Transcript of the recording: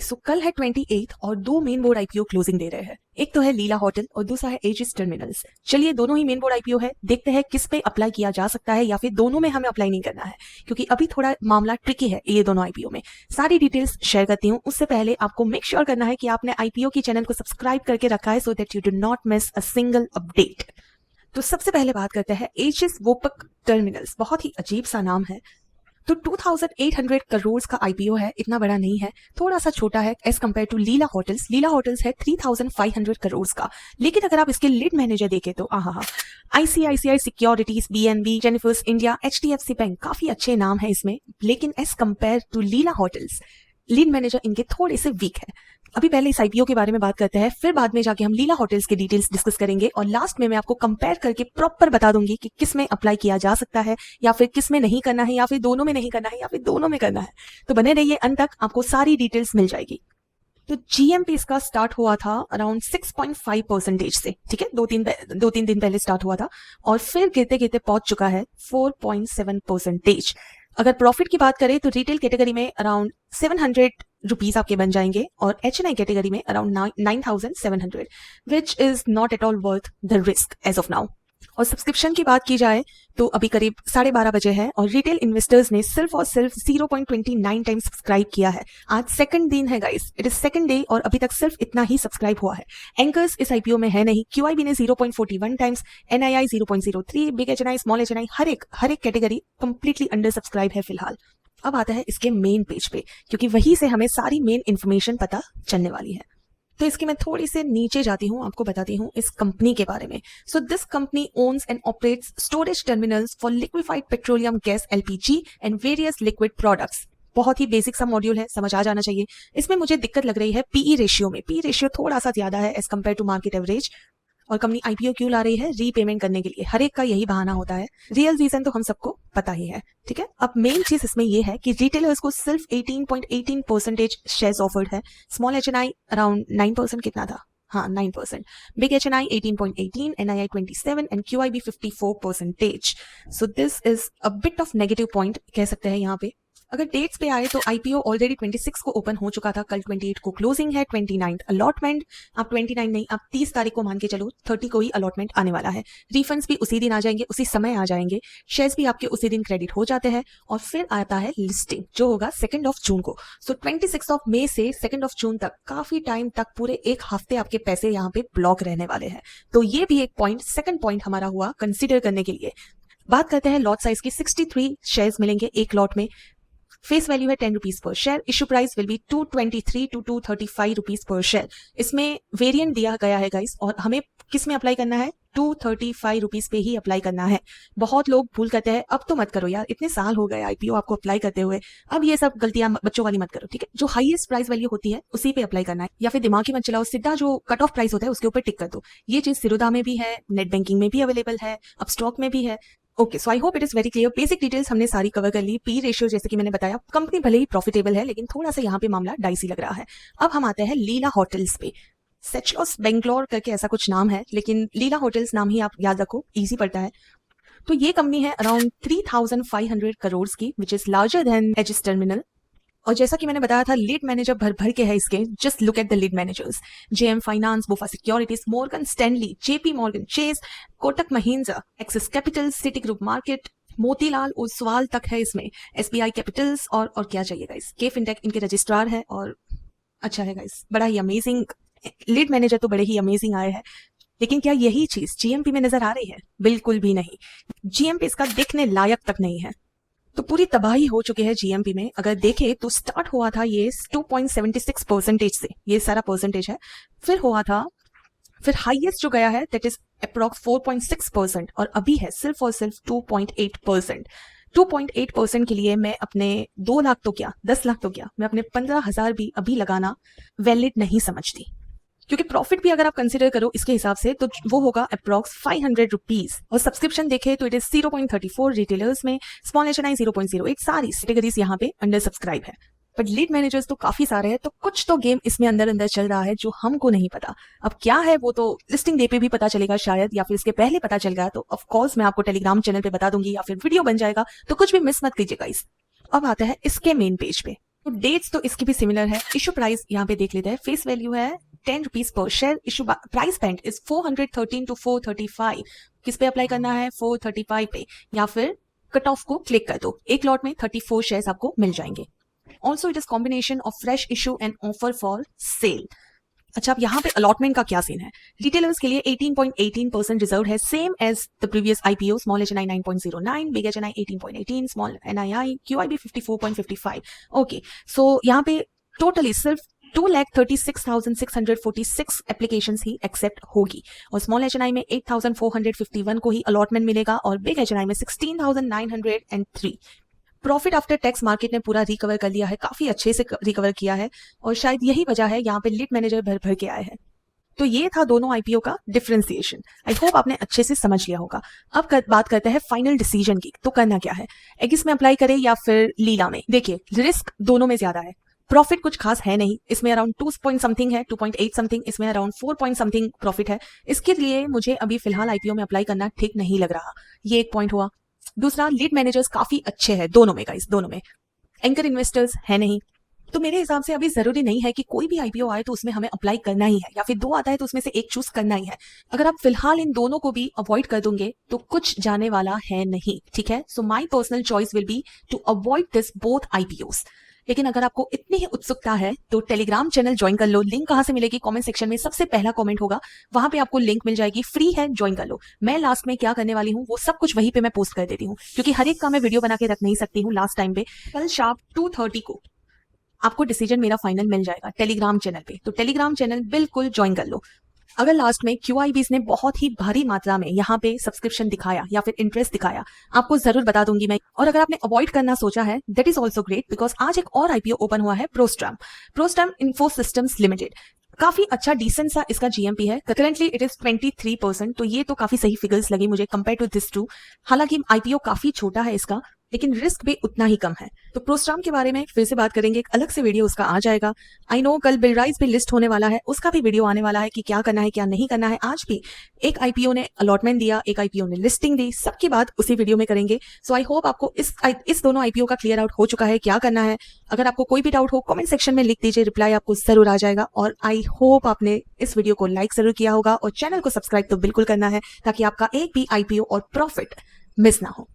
सो कल है 28 और दो मेन बोर्ड आईपीओ क्लोजिंग दे रहे हैं। एक तो है लीला होटल और दूसरा है एजिस टर्मिनल्स। चलिए दोनों ही मेन बोर्ड आईपीओ है, देखते हैं किस पे अप्लाई किया जा सकता है या फिर दोनों में हमें अप्लाई नहीं करना है, क्योंकि अभी थोड़ा मामला ट्रिकी है ये दोनों आईपीओ में। सारी डिटेल्स शेयर करती हूँ, उससे पहले आपको मेक श्योर करना है कि आपने आईपीओ की चैनल को सब्सक्राइब करके रखा है, so that you do not miss a single update. तो सबसे पहले बात करते हैं एजिस वोपक टर्मिनल्स। बहुत ही अजीब सा नाम है। तो 2800 करोड़ का आईपीओ है, इतना बड़ा नहीं है, थोड़ा सा छोटा है as compare to Leela hotels. Leela hotels है 3500 करोड़ का, लेकिन अगर आप इसके लीड मैनेजर देखें तो ICICI securities, BNB, Jennifers India, HDFC bank, काफी अच्छे नाम है इसमें, लेकिन as compare to Leela hotels lead manager इनके थोड़े से वीक है। अभी पहले इस आईपीओ के बारे में बात करते हैं, फिर बाद में जाके हम लीला होटल्स के डिटेल्स डिस्कस करेंगे और लास्ट में मैं आपको कंपेयर करके प्रॉपर बता दूंगी कि किस में अप्लाई किया जा सकता है या फिर किस में नहीं करना है, या फिर दोनों में नहीं करना है, या फिर दोनों में करना है। तो बने रहिए अंत तक, आपको सारी डिटेल्स मिल जाएगी। तो जीएमपी इसका स्टार्ट हुआ था अराउंड 6.5% से, ठीक है, दो तीन दिन पहले स्टार्ट हुआ था और फिर गिरते गिरते पहुंच चुका है 4.7%। अगर प्रॉफिट की बात करें तो रिटेल कैटेगरी में अराउंड 700 रुपीज आपके बन जाएंगे और एचएनआई कैटेगरी में around 9700, which is not at all worth the risk as of now. और सब्सक्रिप्शन की बात की जाए तो अभी करीब 12:30 बजे है और रिटेल इन्वेस्टर्स ने सिर्फ और सिर्फ 0.29 टाइम सब्सक्राइब किया है। आज सेकंड दिन है guys, it is second day और अभी तक सिर्फ इतना ही सब्सक्राइब हुआ है। एंकर्स इस आईपीओ में है नहीं। क्यूआईबी ने 0.41 times, NII 0.03, big HNI, small HNI, हर एक कैटेगरी कंप्लीटली अंडर सब्सक्राइब है फिलहाल। अब आता है इसके मेन पेज पे, क्योंकि वहीं से हमें सारी मेन इंफॉर्मेशन पता चलने वाली है। तो इसके मैं थोड़ी से नीचे जाती हूँ, आपको बताती हूँ इस कंपनी के बारे में। So this company ons and operates storage terminals for liquefied petroleum gas LPG and various liquid products. बहुत ही बेसिक सा मॉड्यूल है, समझ आ जाना चाहिए। इसमें मुझे दिक्कत लग रही है पीई रेशियो में। पीई रेशियो थोड़ा सा ज्यादा है as compare to market average. और कंपनी आईपीओ क्यों ला रही है? रीपेमेंट करने के लिए। हर एक का यही बहाना होता है, रियल रीजन तो हम सबको पता ही है, ठीक है। अब मेन चीज इसमें ये है कि रिटेलर्स को सिर्फ 18.18% शेयर्स ऑफर्ड है। स्मॉल एचएनआई अराउंड 9%, कितना था, हाँ 9%, big HNI 18.18, NII 27 and QIB 54%। So this is a bit of negative point कह सकते हैं यहाँ पे। अगर डेट्स पे आए तो आईपीओ ऑलरेडी 26 को ओपन हो चुका था, कल 28 को क्लोजिंग है, 29 अलॉटमेंट। आप 29 नहीं, आप 30 तारीख को मान के चलो, 30 को ही अलॉटमेंट आने वाला है। रिफंड्स भी उसी दिन आ जाएंगे, उसी समय आ जाएंगे। शेयर्स भी आपके उसी दिन क्रेडिट हो जाते हैं और फिर आता है लिस्टिंग, जो होगा 2 जून को। सो 26 मई से 2 जून तक, काफी टाइम तक, पूरे एक हफ्ते आपके पैसे यहाँ पे ब्लॉक रहने वाले हैं। तो ये भी एक पॉइंट, सेकंड पॉइंट हमारा हुआ कंसिडर करने के लिए। बात करते हैं लॉट साइज की। 63 शेयर्स मिलेंगे एक लॉट में। फेस वैल्यू है 10 rupees per share. Issue price will be 223 to 235 rupees per share. इसमें वेरिएंट दिया गया है गाइस, और हमें किस में अप्लाई करना है? 235 रुपीज पे ही अप्लाई करना है। बहुत लोग भूल करते हैं, अब तो मत करो यार, इतने साल हो गए आईपीओ आपको अप्लाई करते हुए, अब ये सब गलतियां बच्चों वाली मत करो, ठीक है। जो हाईएस्ट प्राइस वैल्यू होती है उसी पे अप्लाई करना है, या फिर दिमाग ही मत चलाओ, सीधा जो कट ऑफ प्राइस होता है उसके ऊपर टिक कर दो। ये चीज सिरोदा में भी है, नेट बैंकिंग में भी अवेलेबल है, अब स्टॉक में भी है। Okay, so I hope it is very clear. Basic details हमने सारी कवर कर ली। पी रेशियो जैसे कि मैंने बताया, कंपनी भले ही प्रॉफिटेबल है लेकिन थोड़ा सा यहाँ पे मामला डाइसी लग रहा है। अब हम आते हैं लीला होटल्स पे। सेचलॉस बेंगलोर करके ऐसा कुछ नाम है, लेकिन लीला होटल्स नाम ही आप याद रखो, इजी पड़ता है। तो ये कंपनी है अराउंड 3500 करोड़ की, which is larger than Aegis terminal. और जैसा कि मैंने बताया था, लीड मैनेजर भर भर के है इसके। Just look at the lead managers: JM finance, बोफा securities, Morgan Stanley, JP Morgan Chase, Kotak Mahindra, axis capital, city group market, Motilal Oswal तक है इसमें, एसबीआई कैपिटल्स, और क्या चाहिए गाइस, के फिनटेक इनके रजिस्ट्रार है। और अच्छा है गाइस, बड़ा ही अमेजिंग लीड मैनेजर, तो बड़े ही अमेजिंग आए हैं। लेकिन क्या यही चीज जीएमपी में नजर आ रही है? बिल्कुल भी नहीं। जीएमपी इसका दिखने लायक तक नहीं है। तो पूरी तबाही हो चुकी है जीएमपी में। अगर देखें तो स्टार्ट हुआ था ये 2.76% से, ये सारा परसेंटेज है। फिर हुआ था, फिर हाईएस्ट जो गया है दैट इज अप्रॉक्स 4.6%, और अभी है सिर्फ और सिर्फ 2.8%। 2.8% के लिए मैं अपने 2 लाख तो क्या, 10 लाख तो क्या, मैं अपने 15,000 भी अभी लगाना वैलिड नहीं समझती। क्योंकि प्रॉफिट भी अगर आप कंसिडर करो इसके हिसाब से तो वो होगा अप्रॉक्स 500 रुपीज। और सब्सक्रिप्शन देखे तो इट इज 0.34 रिटेलर्स में, स्मॉल एचएनआई 0.08, सारी कैटेगरीज यहाँ पे अंडर सब्सक्राइब है। बट लीड मैनेजर्स तो काफी सारे हैं, तो कुछ तो गेम इसमें अंदर अंदर चल रहा है जो हमको नहीं पता। अब क्या है वो तो लिस्टिंग डे पे भी पता चलेगा शायद, या फिर इसके पहले पता चल गया तो ऑफकोर्स मैं आपको टेलीग्राम चैनल पे बता दूंगी, या फिर वीडियो बन जाएगा, तो कुछ भी मिस मत कीजिएगा इस। अब आता है इसके मेन पेज पे। तो डेट्स तो इसकी भी सिमिलर है। इशू प्राइस यहाँ पे देख लेते हैं, फेस वैल्यू है 10 rupees per share. Issue price band is 413 to 435। किस पे अप्लाई करना है? 435 पे, या फिर कट ऑफ को क्लिक कर दो। एक लॉट में 34 शेयर्स आपको मिल जाएंगे। Also it is combination of fresh issue and offer for sale. अच्छा, अब यहाँ पे अलॉटमेंट का क्या सीन है? रिटेलर्स के लिए 18.18% रिजर्व है, same as the previous IPO. Small HNI 9.09, big HNI 18.18, small NII QIB 54.55। Okay, so यहाँ पे टोटली सिर्फ 2,36,646 एप्लीकेशंस ही एक्सेप्ट होगी, और स्मॉल HNI में 8,451 को ही अलॉटमेंट मिलेगा, और बिग HNI में 16,903। प्रॉफिट आफ्टर टैक्स मार्केट ने पूरा रिकवर कर लिया है, काफी अच्छे से रिकवर किया है, और शायद यही वजह है यहाँ पे लीड मैनेजर भर भर के आए हैं। तो ये था दोनों आईपीओ का डिफरेंशिएशन। आई होप आपने अच्छे से समझ लिया होगा। अब बात करते हैं फाइनल डिसीजन की। तो करना क्या है, एगिस में अप्लाई करें या फिर लीला में? देखिए, रिस्क दोनों में ज्यादा है, प्रॉफिट कुछ खास है नहीं। इसमें अराउंड 2 पॉइंट समथिंग है, 2.8 समथिंग, इसमें अराउंड 4 पॉइंट समथिंग प्रॉफिट है। इसके लिए मुझे अभी फिलहाल आईपीओ में अप्लाई करना ठीक नहीं लग रहा। ये एक पॉइंट हुआ। दूसरा, लीड मैनेजर्स काफी अच्छे हैं दोनों में गाइस, दोनों में। एंकर इन्वेस्टर्स है नहीं, तो मेरे हिसाब से अभी जरूरी नहीं है कि कोई भी आईपीओ आए तो उसमें हमें अप्लाई करना ही है, या फिर 2 आता है तो उसमें से एक चूज करना ही है। अगर आप फिलहाल इन दोनों को भी अवॉइड कर दोगे तो कुछ जाने वाला है नहीं, ठीक है। So my personal choice will be to avoid this both IPOs. लेकिन अगर आपको इतनी ही उत्सुकता है तो टेलीग्राम चैनल ज्वाइन कर लो। लिंक कहां से मिलेगी? कमेंट सेक्शन में सबसे पहला कमेंट होगा, वहां पे आपको लिंक मिल जाएगी, फ्री है, ज्वाइन कर लो। मैं लास्ट में क्या करने वाली हूँ वो सब कुछ वहीं पे मैं पोस्ट कर देती हूँ, क्योंकि हर एक का मैं वीडियो बना के रख नहीं सकती हूँ लास्ट टाइम पे। कल शार्प 2:30 को आपको डिसीजन मेरा फाइनल मिल जाएगा टेलीग्राम चैनल पे, तो टेलीग्राम चैनल बिल्कुल ज्वाइन कर लो। अगर लास्ट में QIBs ने बहुत ही भारी मात्रा में यहाँ पे सब्सक्रिप्शन दिखाया या फिर इंटरेस्ट दिखाया, आपको जरूर बता दूंगी मैं। और अगर आपने अवॉइड करना सोचा है, that is also great, because आज एक और आईपीओ ओपन हुआ है, प्रोस्ट्रम इन्फो सिस्टम्स लिमिटेड। काफी अच्छा डिसेंट सा इसका GMP है, करेंटली इट इज 23%, तो ये तो काफी सही फिगर्स लगी मुझे कंपेयर टू दिस टू। हालांकि आईपीओ काफी छोटा है इसका, लेकिन रिस्क भी उतना ही कम है। तो प्रोस्ट्राम के बारे में फिर से बात करेंगे, एक अलग से वीडियो उसका आ जाएगा। आई नो कल बिलराइज भी लिस्ट होने वाला है, उसका भी वीडियो आने वाला है कि क्या करना है क्या नहीं करना है। आज भी एक आईपीओ ने अलॉटमेंट दिया, एक आईपीओ ने लिस्टिंग दी, सबकी बात उसी वीडियो में करेंगे। सो आई होप आपको इस दोनों आईपीओ का क्लियर आउट हो चुका है क्या करना है। अगर आपको कोई भी डाउट हो कमेंट सेक्शन में लिख दीजिए, रिप्लाई आपको जरूर आ जाएगा। और आई होप आपने इस वीडियो को लाइक जरूर किया होगा, और चैनल को सब्सक्राइब तो बिल्कुल करना है, ताकि आपका एक भी आईपीओ और प्रॉफिट मिस ना हो।